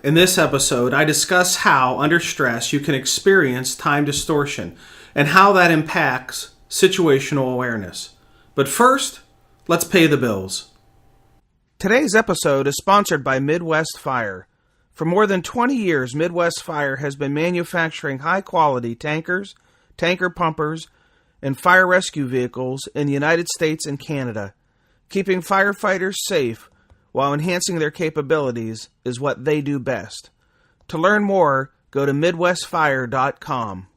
In this episode, I discuss how, under stress, you can experience time distortion and how that impacts situational awareness. But first, let's pay the bills. Today's episode is sponsored by Midwest Fire. For more than 20 years, Midwest Fire has been manufacturing high-quality tankers, tanker pumpers, and fire rescue vehicles in the United States and Canada. Keeping firefighters safe while enhancing their capabilities is what they do best. To learn more, go to MidwestFire.com.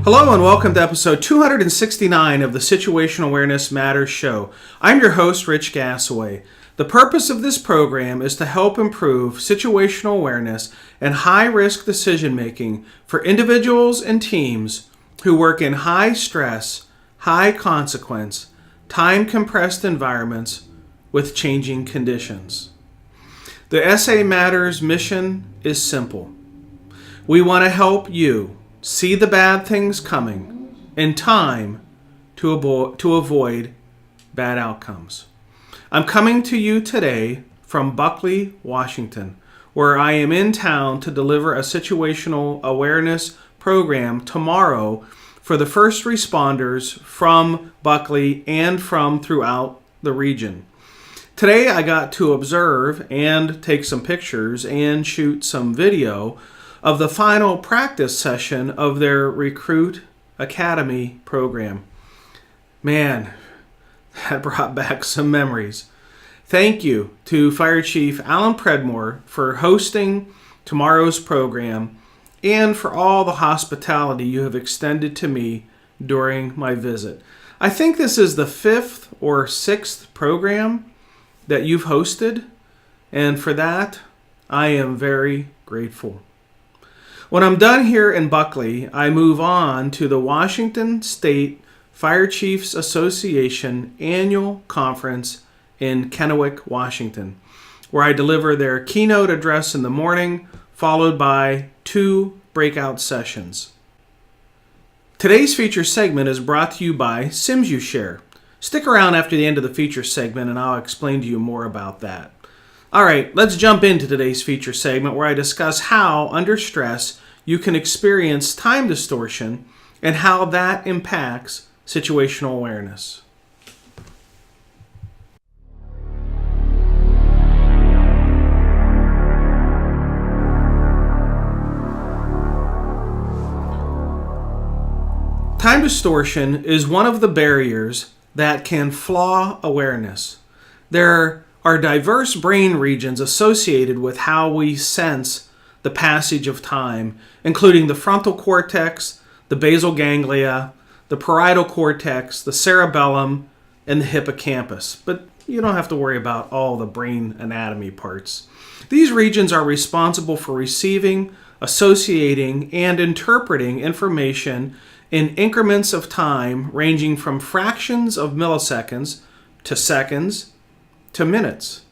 Hello and welcome to episode 269 of the Situational Awareness Matters show. I'm your host, Rich Gassaway. The purpose of this program is to help improve situational awareness and high-risk decision-making for individuals and teams who work in high-stress, high-consequence, time-compressed environments with changing conditions. The SAMatters mission is simple. We want to help you see the bad things coming in time to avoid bad outcomes. I'm coming to you today from Buckley, Washington, where I am in town to deliver a situational awareness program tomorrow for the first responders from Buckley and from throughout the region. Today I got to observe and take some pictures and shoot some video of the final practice session of their Recruit Academy program. Man, that brought back some memories. Thank you to Fire Chief Alan Predmore for hosting tomorrow's program and for all the hospitality you have extended to me during my visit. I think this is the fifth or sixth program that you've hosted, and for that, I am very grateful. When I'm done here in Buckley, I move on to the Washington State Fire Chiefs Association annual conference in Kennewick, Washington, where I deliver their keynote address in the morning, followed by 2 breakout sessions. Today's feature segment is brought to you by SimsUShare. Stick around after the end of the feature segment and I'll explain to you more about that. Alright, let's jump into today's feature segment where I discuss how, under stress, you can experience time distortion and how that impacts situational awareness. Time distortion is one of the barriers that can flaw awareness. There are diverse brain regions associated with how we sense the passage of time, including the frontal cortex, the basal ganglia, the parietal cortex, the cerebellum, and the hippocampus. But you don't have to worry about all the brain anatomy parts. These regions are responsible for receiving, associating, and interpreting information in increments of time ranging from fractions of milliseconds to seconds to minutes.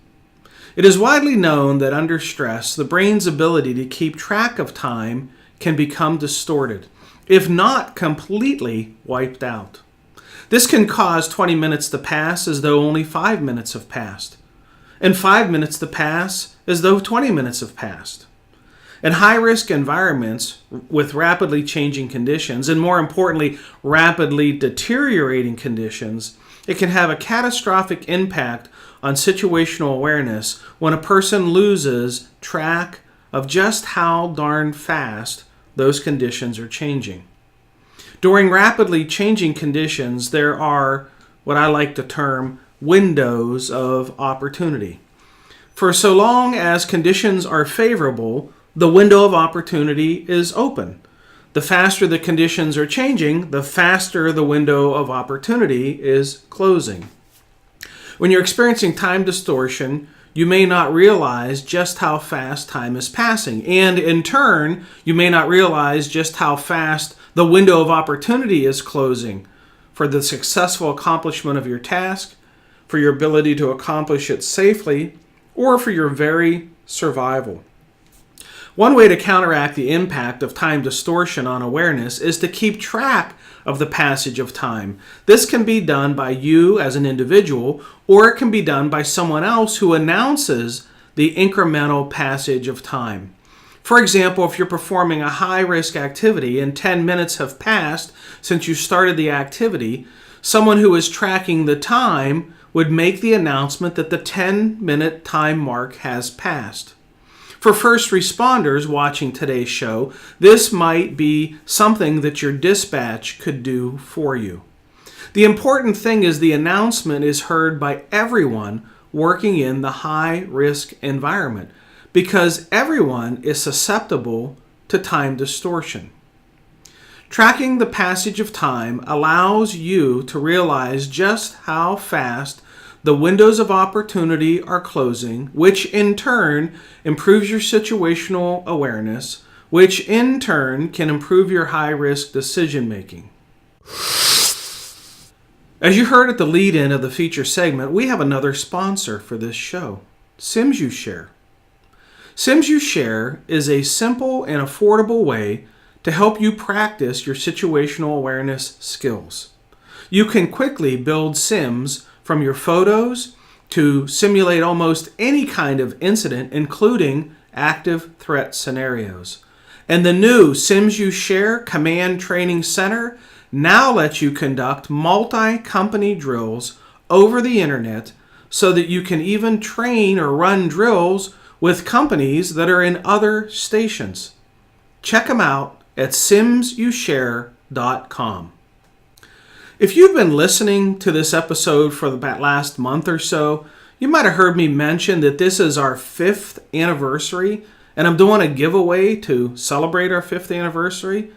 It is widely known that under stress, the brain's ability to keep track of time can become distorted, if not completely wiped out. This can cause 20 minutes to pass as though only 5 minutes have passed, and 5 minutes to pass as though 20 minutes have passed. In high-risk environments with rapidly changing conditions, and more importantly, rapidly deteriorating conditions, it can have a catastrophic impact on situational awareness when a person loses track of just how darn fast those conditions are changing. During rapidly changing conditions, there are what I like to term windows of opportunity. For so long as conditions are favorable, the window of opportunity is open. The faster the conditions are changing, the faster the window of opportunity is closing. When you're experiencing time distortion, you may not realize just how fast time is passing. And in turn, you may not realize just how fast the window of opportunity is closing for the successful accomplishment of your task, for your ability to accomplish it safely, or for your very survival. One way to counteract the impact of time distortion on awareness is to keep track of the passage of time. This can be done by you as an individual, or it can be done by someone else who announces the incremental passage of time. For example, if you're performing a high-risk activity and 10 minutes have passed since you started the activity, someone who is tracking the time would make the announcement that the 10-minute time mark has passed. For first responders watching today's show, this might be something that your dispatch could do for you. The important thing is the announcement is heard by everyone working in the high-risk environment, because everyone is susceptible to time distortion. Tracking the passage of time allows you to realize just how fast the windows of opportunity are closing, which in turn improves your situational awareness, which in turn can improve your high-risk decision making. As you heard at the lead-in of the feature segment, we have another sponsor for this show, SAMatters. SAMatters is a simple and affordable way to help you practice your situational awareness skills. You can quickly build sims from your photos to simulate almost any kind of incident, including active threat scenarios. And the new SAMatters Command Training Center now lets you conduct multi-company drills over the internet so that you can even train or run drills with companies that are in other stations. Check them out at simsyoushare.com. If you've been listening to this episode for the last month or so, you might have heard me mention that this is our 5th anniversary, and I'm doing a giveaway to celebrate our 5th anniversary.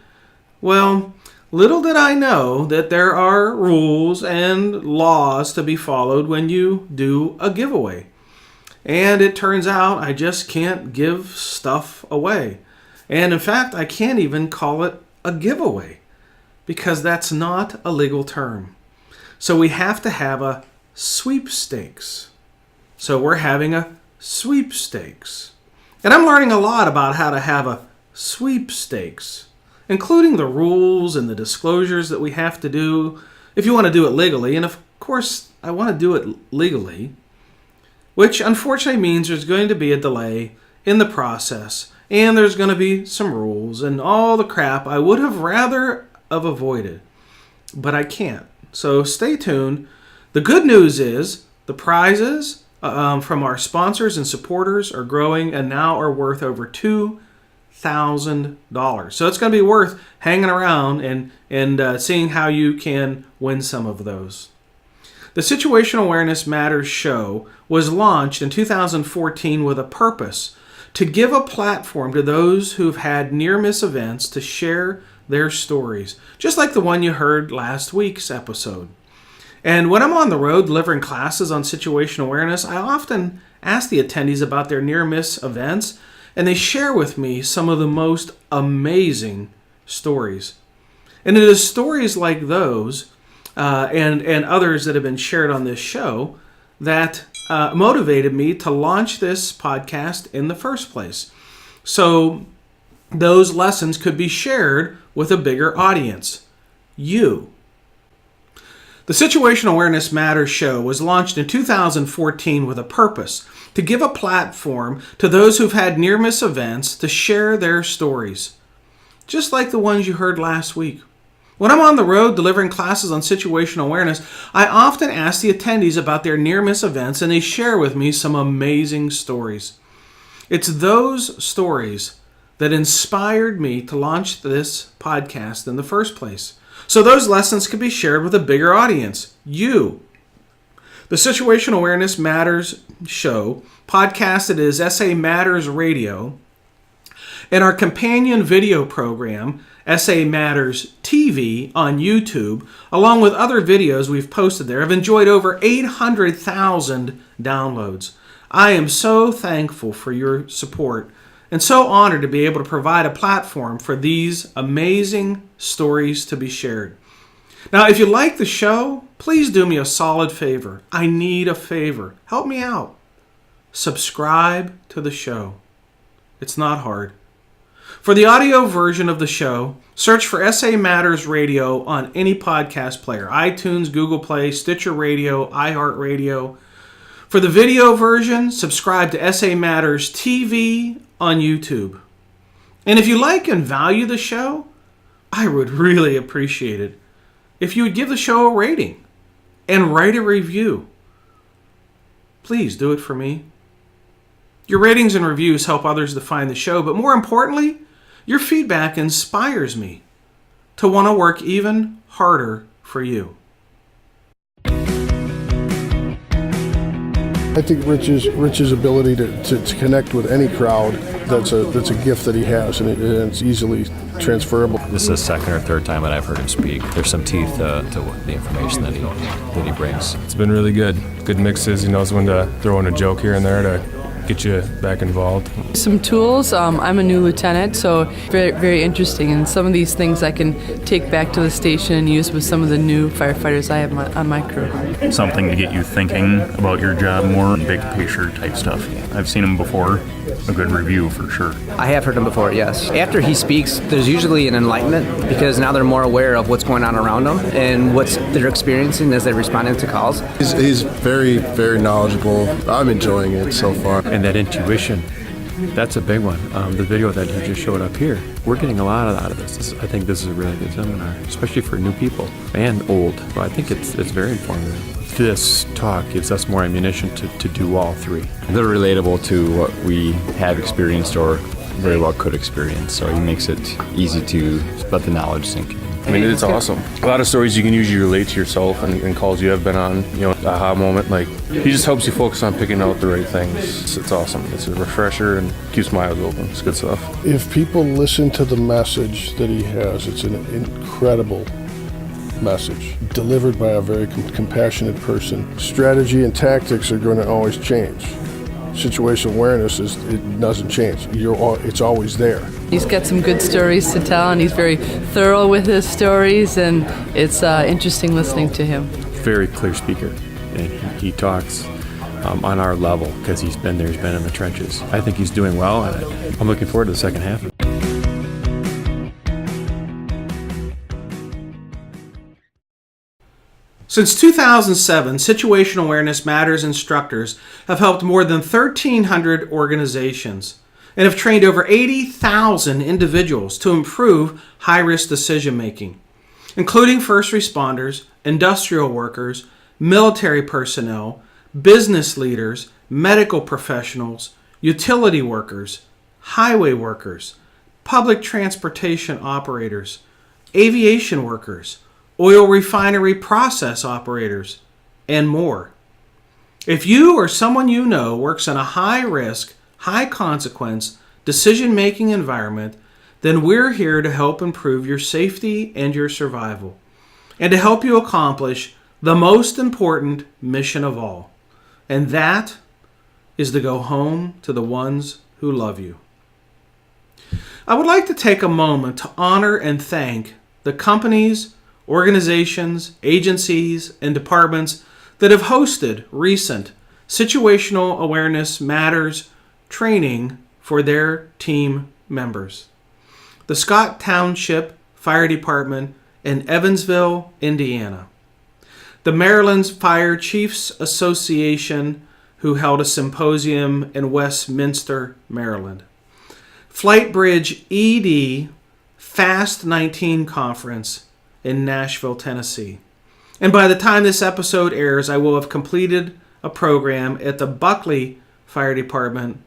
Well, little did I know that there are rules and laws to be followed when you do a giveaway. And it turns out I just can't give stuff away. And in fact, I can't even call it a giveaway, because that's not a legal term. So we have to have a sweepstakes. So we're having a sweepstakes. And I'm learning a lot about how to have a sweepstakes, including the rules and the disclosures that we have to do if you want to do it legally. And of course, I want to do it legally, which unfortunately means there's going to be a delay in the process, and there's going to be some rules and all the crap I would have rather have avoided, but I can't. So stay tuned. The good news is the prizes from our sponsors and supporters are growing and now are worth over $2,000. So it's going to be worth hanging around and seeing how you can win some of those. The Situational Awareness Matters show was launched in 2014 with a purpose: to give a platform to those who've had near-miss events to share their stories, just like the one you heard last week's episode. And when I'm on the road delivering classes on situational awareness, I often ask the attendees about their near-miss events, and they share with me some of the most amazing stories. And it is stories like those and others that have been shared on this show that motivated me to launch this podcast in the first place. So those lessons could be shared with a bigger audience, you. The Situational Awareness Matters show was launched in 2014 with a purpose: to give a platform to those who've had near-miss events to share their stories, just like the ones you heard last week. When I'm on the road delivering classes on situational awareness, I often ask the attendees about their near-miss events, and they share with me some amazing stories. It's those stories that inspired me to launch this podcast in the first place, so those lessons could be shared with a bigger audience, you. The Situational Awareness Matters show, podcasted as SAMatters Radio, and our companion video program, SAMatters TV, on YouTube, along with other videos we've posted there, have enjoyed over 800,000 downloads. I am so thankful for your support and so honored to be able to provide a platform for these amazing stories to be shared. Now, if you like the show, please do me a solid favor. I need a favor. Help me out. Subscribe to the show. It's not hard. For the audio version of the show, search for SAMatters Radio on any podcast player, iTunes, Google Play, Stitcher Radio, iHeartRadio. For the video version, subscribe to SAMatters TV on YouTube. And if you like and value the show, I would really appreciate it if you would give the show a rating and write a review. Please do it for me. Your ratings and reviews help others to find the show, but more importantly, your feedback inspires me to want to work even harder for you. I think Rich's ability to connect with any crowd, that's a gift that he has, and it's easily transferable. This is the second or third time that I've heard him speak. There's some teeth to the information that he brings. It's been really good. Good mixes. He knows when to throw in a joke here and there to get you back involved. Some tools. I'm a new lieutenant, so very, very interesting. And some of these things I can take back to the station and use with some of the new firefighters I have on my crew. Something to get you thinking about your job more, big picture type stuff. I've seen him before. A good review for sure. I have heard him before, yes. After he speaks, there's usually an enlightenment because now they're more aware of what's going on around them and what they're experiencing as they're responding to calls. He's very, very knowledgeable. I'm enjoying it so far. And that intuition, that's a big one. The video that you just showed up here, we're getting a lot out of this. I think this is a really good seminar, especially for new people and old. So I think it's very informative. This talk gives us more ammunition to do all three. They're relatable to what we have experienced or very well could experience, so he makes it easy to let the knowledge sink in. I mean, it's awesome. A lot of stories you can usually relate to yourself and calls you have been on, aha moment. Like, he just helps you focus on picking out the right things. It's awesome. It's a refresher and keeps my eyes open. It's good stuff. If people listen to the message that he has, it's an incredible message delivered by a very compassionate person. Strategy and tactics are going to always change. Situational awareness it doesn't change. It's always there. He's got some good stories to tell, and he's very thorough with his stories, and it's interesting listening to him. Very clear speaker, and he talks on our level because he's been there, he's been in the trenches. I think he's doing well, and I'm looking forward to the second half. Since 2007, Situational Awareness Matters instructors have helped more than 1,300 organizations and have trained over 80,000 individuals to improve high-risk decision-making, including first responders, industrial workers, military personnel, business leaders, medical professionals, utility workers, highway workers, public transportation operators, aviation workers, oil refinery process operators, and more. If you or someone you know works in a high-risk, high-consequence, decision-making environment, then we're here to help improve your safety and your survival, and to help you accomplish the most important mission of all, and that is to go home to the ones who love you. I would like to take a moment to honor and thank the companies, organizations, agencies, and departments that have hosted recent Situational Awareness Matters training for their team members. The Scott Township Fire Department in Evansville, Indiana. The Maryland Fire Chiefs Association, who held a symposium in Westminster, Maryland. Flightbridge ED Fast 19 Conference in Nashville, Tennessee. And by the time this episode airs, I will have completed a program at the Buckley Fire Department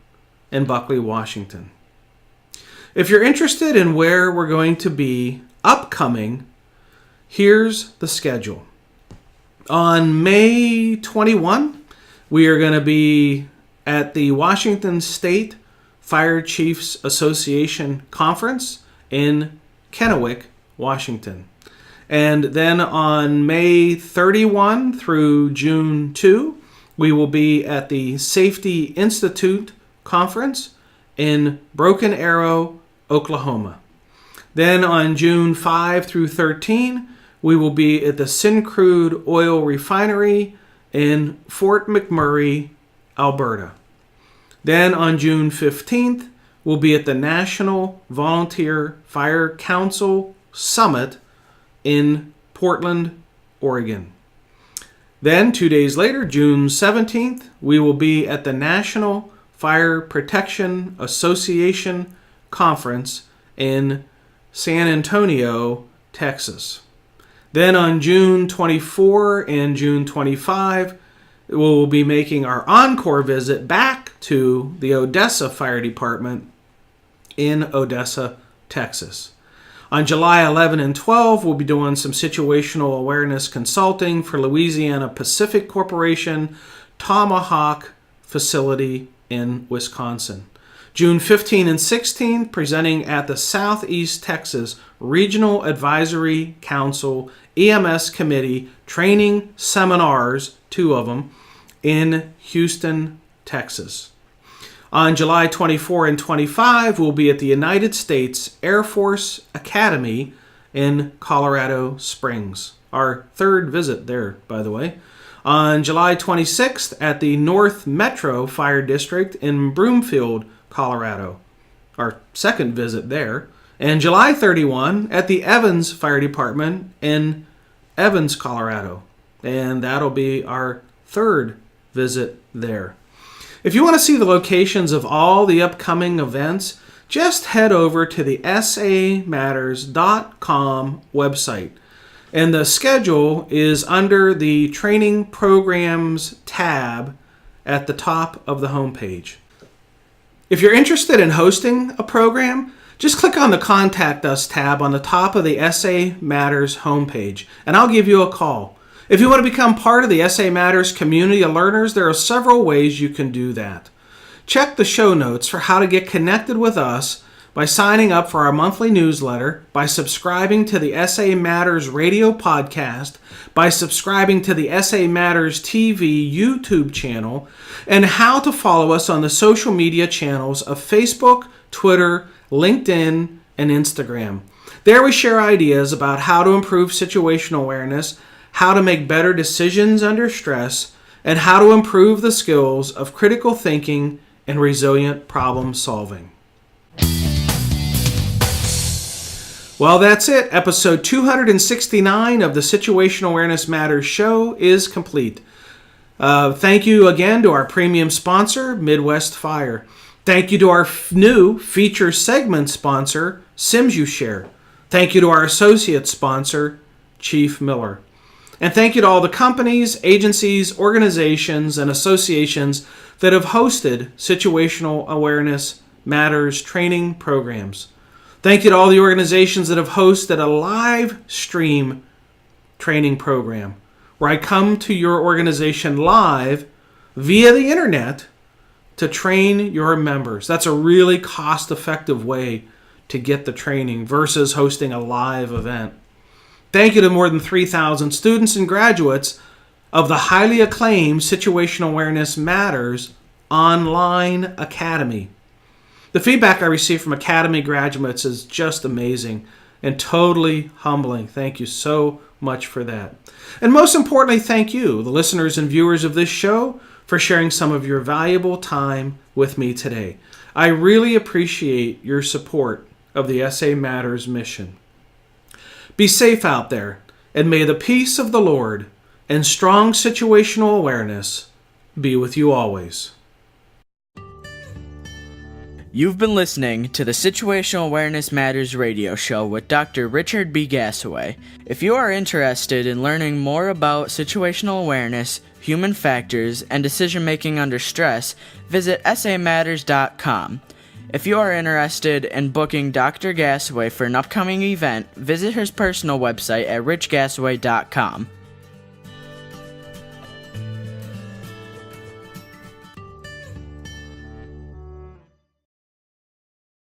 in Buckley, Washington. If you're interested in where we're going to be upcoming, here's the schedule. On May 21, we are going to be at the Washington State Fire Chiefs Association Conference in Kennewick, Washington. And then on May 31 through June 2, we will be at the Safety Institute Conference in Broken Arrow, Oklahoma. Then on June 5 through 13, we will be at the Syncrude Oil Refinery in Fort McMurray, Alberta. Then on June 15th, will be at the National Volunteer Fire Council Summit in Portland, Oregon. Then, 2 days later, June 17th, we will be at the National Fire Protection Association Conference in San Antonio, Texas. Then on June 24 and June 25, we'll be making our encore visit back to the Odessa Fire Department in Odessa, Texas. On July 11 and 12, we'll be doing some situational awareness consulting for Louisiana Pacific Corporation Tomahawk facility in Wisconsin. June 15 and 16, presenting at the Southeast Texas Regional Advisory Council EMS Committee Training Seminars, 2 of them, in Houston, Texas. On July 24 and 25, we'll be at the United States Air Force Academy in Colorado Springs. Our 3rd visit there, by the way. On July 26th, at the North Metro Fire District in Broomfield, Colorado. Our 2nd visit there. And July 31, at the Evans Fire Department in Evans, Colorado. And that'll be our 3rd visit there. If you want to see the locations of all the upcoming events, just head over to the SAMatters.com website. And the schedule is under the Training Programs tab at the top of the homepage. If you're interested in hosting a program, just click on the Contact Us tab on the top of the SA Matters homepage, and I'll give you a call. If you want to become part of the SA Matters community of learners, there are several ways you can do that. Check the show notes for how to get connected with us by signing up for our monthly newsletter, by subscribing to the SA Matters radio podcast, by subscribing to the SA Matters TV YouTube channel, and how to follow us on the social media channels of Facebook, Twitter, LinkedIn, and Instagram. There we share ideas about how to improve situational awareness, how to make better decisions under stress, and how to improve the skills of critical thinking and resilient problem solving. Well, that's it. Episode 269 of the Situational Awareness Matters show is complete. Thank you again to our premium sponsor, Midwest Fire. Thank you to our new feature segment sponsor, SimsUShare. Thank you to our associate sponsor, Chief Miller. And thank you to all the companies, agencies, organizations, and associations that have hosted Situational Awareness Matters training programs. Thank you to all the organizations that have hosted a live stream training program where I come to your organization live via the internet to train your members. That's a really cost-effective way to get the training versus hosting a live event. Thank you to more than 3,000 students and graduates of the highly acclaimed Situational Awareness Matters Online Academy. The feedback I receive from Academy graduates is just amazing and totally humbling. Thank you so much for that. And most importantly, thank you, the listeners and viewers of this show, for sharing some of your valuable time with me today. I really appreciate your support of the SA Matters mission. Be safe out there, and may the peace of the Lord and strong situational awareness be with you always. You've been listening to the Situational Awareness Matters radio show with Dr. Richard B. Gassaway. If you are interested in learning more about situational awareness, human factors, and decision-making under stress, visit SAMatters.com. If you are interested in booking Dr. Gassaway for an upcoming event, visit his personal website at richgassaway.com.